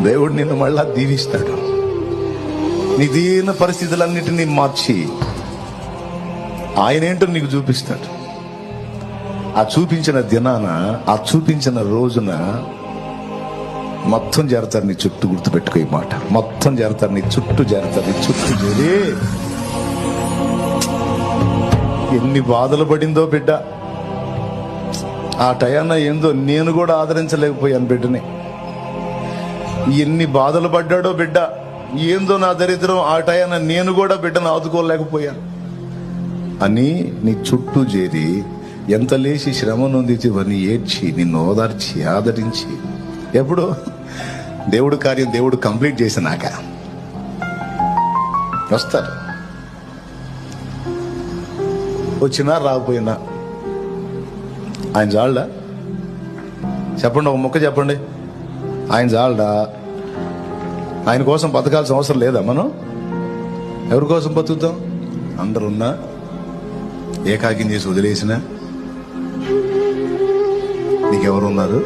దేవుడు నిన్ను మళ్ళా దీవిస్తాడు. నీ దీన పరిస్థితులన్నిటినీ మార్చి ఆయన ఏంటో నీకు చూపిస్తాడు. ఆ చూపించిన దినాన, ఆ చూపించిన రోజున మొత్తం చేరతారు నీ చుట్టూ. గుర్తుపెట్టుకో ఈ మాట, మొత్తం చేరతారు నీ చుట్టూ, చేరతారు నీ చుట్టూ చేరి. ఎన్ని బాధలు పడిందో బిడ్డ ఆ టయాన, ఏందో నేను కూడా ఆదరించలేకపోయాను బిడ్డని. ఎన్ని బాధలు పడ్డాడో బిడ్డ, ఏందో నా దరిద్రం, ఆ టయాన నేను కూడా బిడ్డను ఆదుకోలేకపోయాను అని నీ చుట్టూ చేరి ఎంత లేచి శ్రమ నొందితివని ఏడ్చి నిన్ను ఓదార్చి ఆదరించి, ఎప్పుడు దేవుడు కార్యం దేవుడు కంప్లీట్ చేసినాక వస్తారు. వచ్చినా రాకపోయినా ఆయన చాలడా? చెప్పండి, ఒక మొక్క చెప్పండి. ఆయన చాలడా? ఆయన కోసం బతకాల్సిన అవసరం లేదా? మనం ఎవరి కోసం బతుకుతాం? అందరున్నా ఏకాకిని చేసి వదిలేసినా నీకెవరున్నారు?